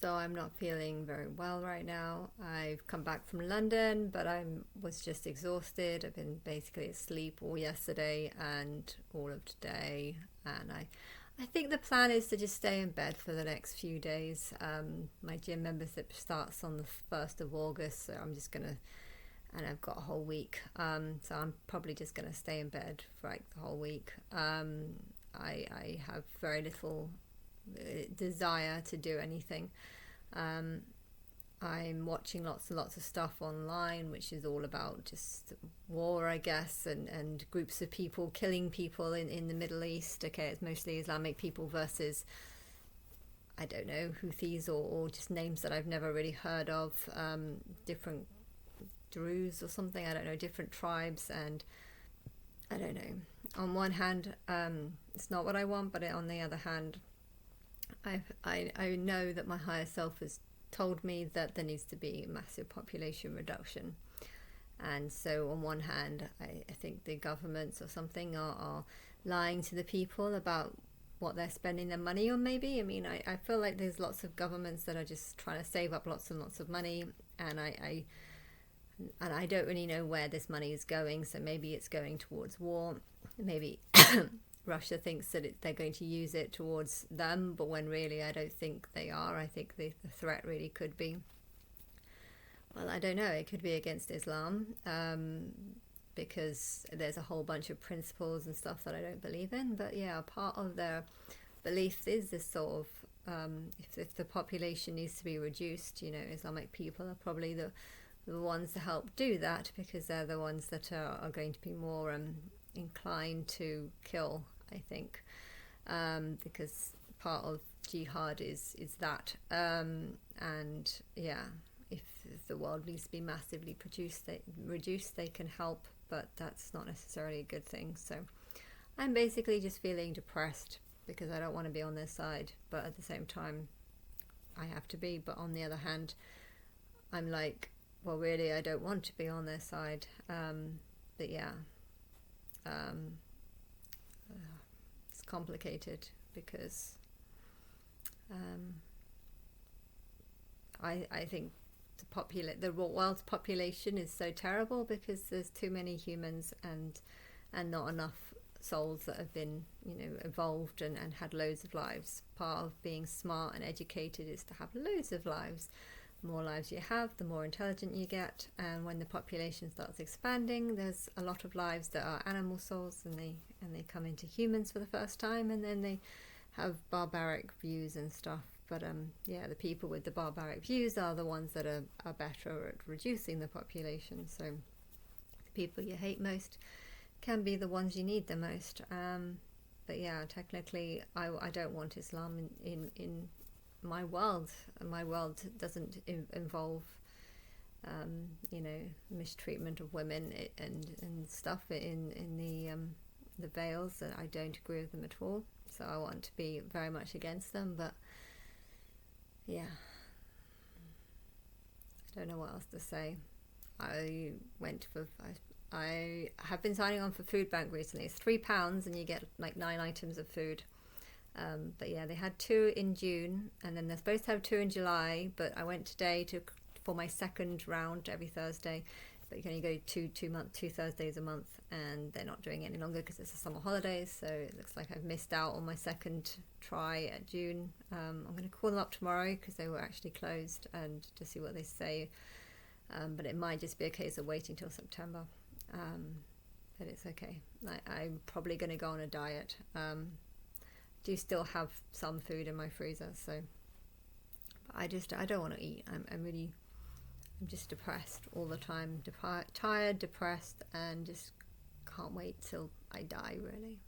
So I'm not feeling very well right now. I've come back from London, but I was just exhausted. I've been basically asleep all yesterday and all of today. And I think the plan is to just stay in bed for the next few days. My gym membership starts on the 1st of August, so I'm just going to, and I've got a whole week. So I'm probably just going to stay in bed for like the whole week. I have very little desire to do anything. Um, I'm watching lots and lots of stuff online, which is all about just war, I guess, and groups of people killing people in the Middle East. Okay, it's mostly Islamic people versus, I don't know, Houthis or just names that I've never really heard of, different Druze or something, I don't know, different tribes, and I don't know. On one hand, it's not what I want, but on the other hand, I know that my higher self has told me that there needs to be massive population reduction. And so on one hand, I think the governments or something are lying to the people about what they're spending their money on, maybe. I mean, I feel like there's lots of governments that are just trying to save up lots and lots of money, and I don't really know where this money is going. So maybe it's going towards war, maybe Russia thinks that they're going to use it towards them, but when really I don't think they are. I think the threat really could be, well, I don't know, it could be against Islam, because there's a whole bunch of principles and stuff that I don't believe in. But yeah, part of their belief is this sort of, if the population needs to be reduced, Islamic people are probably the ones to help do that, because they're the ones that are going to be more inclined to kill, I think, because part of jihad is that, and yeah, if the world needs to be massively reduced, they can help, but that's not necessarily a good thing. So I'm basically just feeling depressed because I don't want to be on their side, but at the same time I have to be. But on the other hand, I'm like, well, really I don't want to be on their side, but yeah, it's complicated because I think the world's population is so terrible because there's too many humans and not enough souls that have been evolved and had loads of lives. Part of being smart and educated is to have loads of lives. The more lives you have, the more intelligent you get, and when the population starts expanding, there's a lot of lives that are animal souls, and they come into humans for the first time, and then they have barbaric views and stuff. But yeah, the people with the barbaric views are the ones that are better at reducing the population. So the people you hate most can be the ones you need the most. But yeah, technically I don't want Islam in my world. My world doesn't involve mistreatment of women and stuff in the veils. I don't agree with them at all, so I want to be very much against them. But yeah, I don't know what else to say. I have been signing on for Food Bank recently. It's £3 and you get like 9 items of food. But yeah, they had 2 in June, and then they're supposed to have 2 in July, but I went today for my second round every Thursday, but you can only go 2 Thursdays a month, and they're not doing it any longer because it's the summer holidays, so it looks like I've missed out on my second try at June. I'm going to call them up tomorrow because they were actually closed, and to see what they say, but it might just be a case of waiting till September, but it's okay. I'm probably going to go on a diet. Do still have some food in my freezer, so but I don't want to eat. I'm just depressed all the time, tired, depressed, and just can't wait till I die, really.